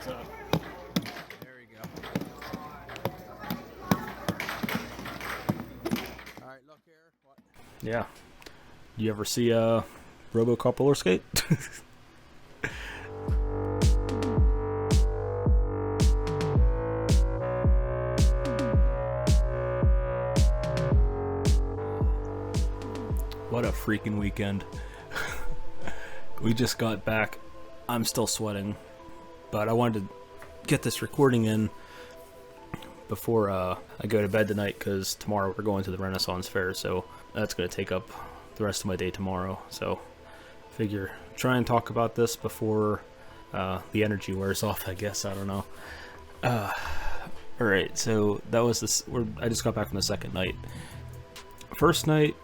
So, there we go. Alright, look here. What? Yeah. You ever see RoboCop Rollerskate? What a freaking weekend. We just got back. I'm still sweating, but I wanted to get this recording in before I go to bed tonight, because tomorrow we're going to the Renaissance Fair, so that's going to take up the rest of my day tomorrow. So figure try and talk about this before the energy wears off, I guess. I don't know. Alright, so that was this. I just got back from the second night. First night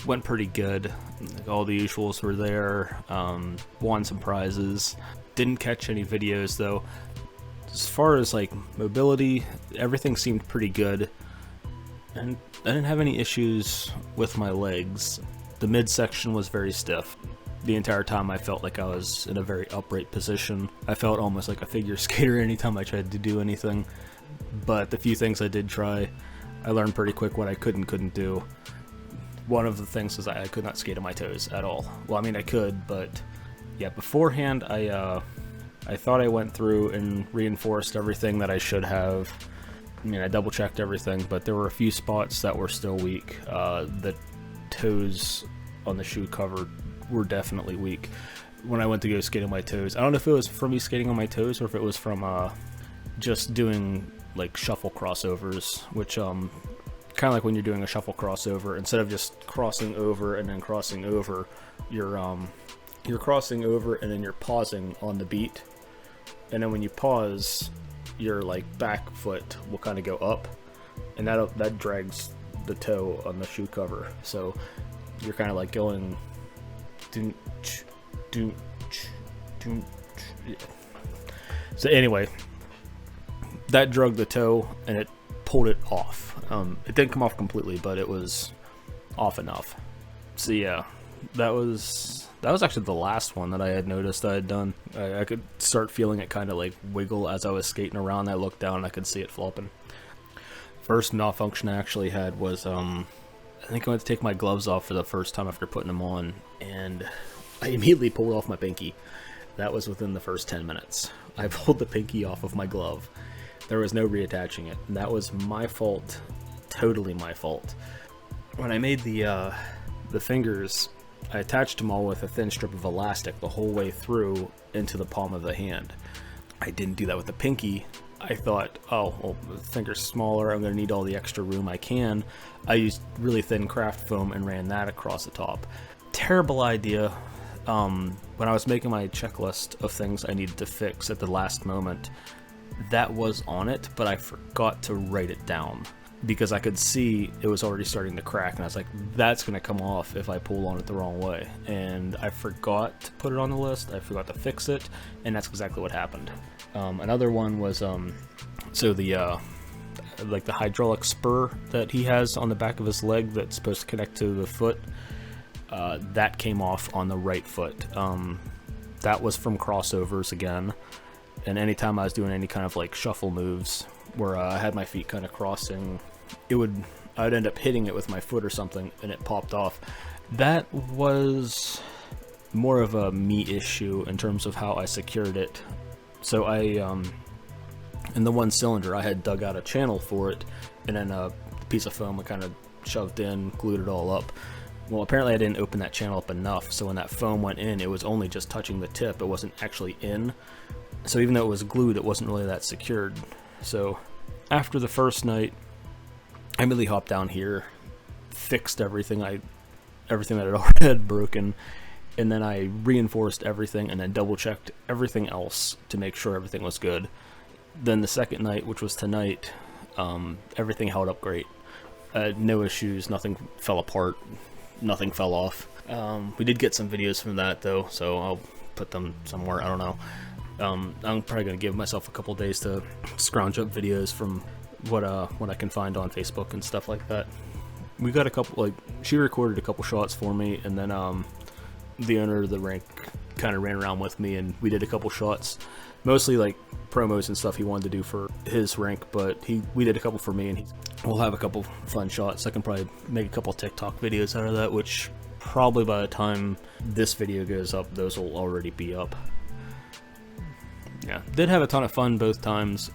went pretty good. All the usuals were there. Won some prizes. Didn't catch any videos though. As far as like mobility, everything seemed pretty good, and I didn't have any issues with my legs. The midsection was very stiff. The entire time I felt like I was in a very upright position. I felt almost like a figure skater anytime I tried to do anything. But the few things I did try, I learned pretty quick what I couldn't do. One of the things was I could not skate on my toes at all. Well, I mean I could, but yeah, beforehand I thought I went through and reinforced everything that I should have. I mean, I double checked everything, but there were a few spots that were still weak. The toes on the shoe cover were definitely weak when I went to go skate on my toes. I don't know if it was from me skating on my toes or if it was from just doing like shuffle crossovers, which kind of like when you're doing a shuffle crossover, instead of just crossing over and then crossing over, you're crossing over and then you're pausing on the beat, and then when you pause, your like back foot will kind of go up, and that drags the toe on the shoe cover. So you're kind of like going doon, doon, doon. So anyway, that drug the toe and it pulled it off. It didn't come off completely, but it was off enough. So yeah, that was actually the last one that I had noticed I had done. I could start feeling it kind of like wiggle as I was skating around. I looked down and I could see it flopping. First malfunction I actually had was I think I went to take my gloves off for the first time after putting them on, and I immediately pulled off my pinky. That was within the first 10 minutes. I pulled the pinky off of my glove. There was no reattaching it, and that was my fault. Totally my fault. When I made the fingers, I attached them all with a thin strip of elastic the whole way through into the palm of the hand. I didn't do that with the pinky. I thought, oh, well, the finger's smaller, I'm going to need all the extra room I can. I used really thin craft foam and ran that across the top. Terrible idea. When I was making my checklist of things I needed to fix at the last moment, that was on it, but I forgot to write it down because I could see it was already starting to crack, and I was like, that's going to come off if I pull on it the wrong way. And I forgot to put it on the list, I forgot to fix it, and that's exactly what happened. Another one was, so the, like the hydraulic spur that he has on the back of his leg that's supposed to connect to the foot, that came off on the right foot. That was from crossovers again. And anytime I was doing any kind of like shuffle moves where I had my feet kind of crossing, I'd end up hitting it with my foot or something and it popped off. That was more of a me issue in terms of how I secured it. So I, in the one cylinder, I had dug out a channel for it, and then a piece of foam I kind of shoved in, glued it all up. Well, apparently I didn't open that channel up enough, so when that foam went in, it was only just touching the tip, it wasn't actually in. So even though it was glued, it wasn't really that secured. So after the first night, I immediately hopped down here, fixed everything that had already broken, and then I reinforced everything and then double checked everything else to make sure everything was good. Then the second night, which was tonight, everything held up great. No issues, nothing fell apart, nothing fell off. We did get some videos from that though, so I'll put them somewhere, I don't know. I'm probably going to give myself a couple days to scrounge up videos from what I can find on Facebook and stuff like that. We got a couple, like, she recorded a couple shots for me, and then the owner of the rink kind of ran around with me, and we did a couple shots, mostly like promos and stuff he wanted to do for his rank, but we did a couple for me, and we'll have a couple fun shots. I can probably make a couple TikTok videos out of that, which probably by the time this video goes up, those will already be up. Yeah, did have a ton of fun both times,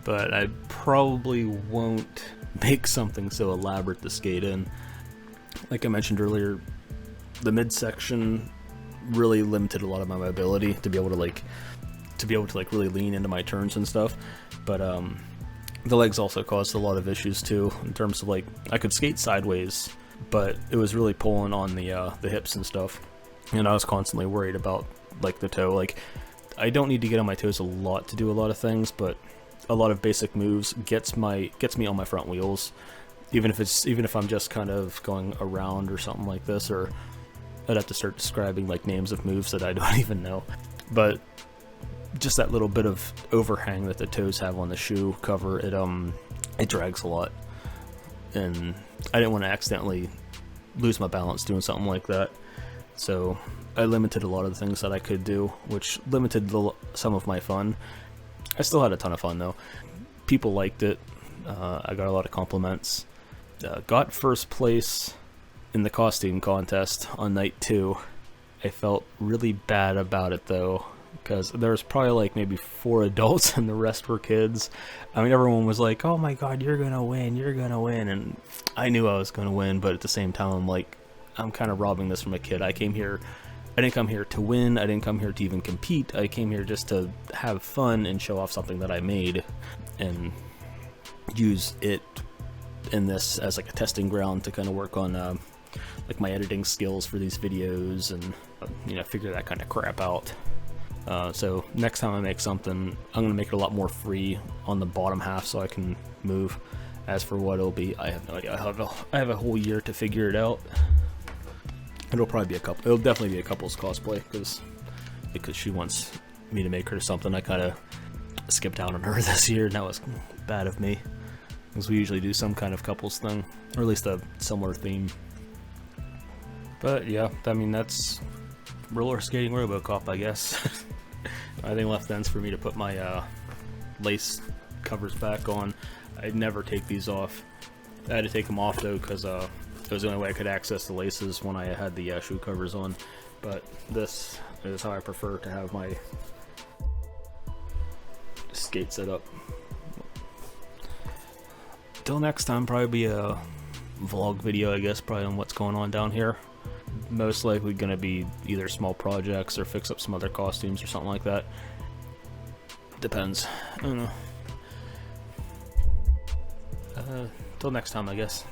but I probably won't make something so elaborate to skate in. Like I mentioned earlier, the midsection really limited a lot of my mobility to be able to really lean into my turns and stuff. But the legs also caused a lot of issues too, in terms of like I could skate sideways, but it was really pulling on the hips and stuff, and I was constantly worried about like the toe. Like I don't need to get on my toes a lot to do a lot of things, but a lot of basic moves gets me on my front wheels, even if I'm just kind of going around or something like this, or I'd have to start describing like names of moves that I don't even know. But just that little bit of overhang that the toes have on the shoe cover, it drags a lot, and I didn't want to accidentally lose my balance doing something like that. So I limited a lot of the things that I could do, which limited some of my fun. I still had a ton of fun though. People liked it. I got a lot of compliments. Got first place in the costume contest on night 2. I felt really bad about it though, because there was probably like maybe 4 adults and the rest were kids. I mean, everyone was like, "Oh my god, you're gonna win, you're gonna win," and I knew I was gonna win, but at the same time, I'm like, I'm kind of robbing this from a kid. I didn't come here to win. I didn't come here to even compete. I came here just to have fun and show off something that I made, and use it in this as like a testing ground to kind of work on like my editing skills for these videos, and figure that kind of crap out. So next time I make something, I'm gonna make it a lot more free on the bottom half so I can move. As for what it'll be, I have no idea. I have a whole year to figure it out. It'll definitely be a couple's cosplay, because she wants me to make her something. I kind of skipped out on her this year, and that was bad of me, because we usually do some kind of couples thing, or at least a similar theme. But yeah, I mean, that's roller skating RoboCop, I guess. I think left then's for me to put my lace covers back on. I'd never take these off. I had to take them off though, because it was the only way I could access the laces when I had the shoe covers on. But this is how I prefer to have my skate set up. Till next time, probably be a vlog video, I guess, probably on what's going on down here. Most likely gonna be either small projects or fix up some other costumes or something like that. Depends. I don't know. Till next time, I guess.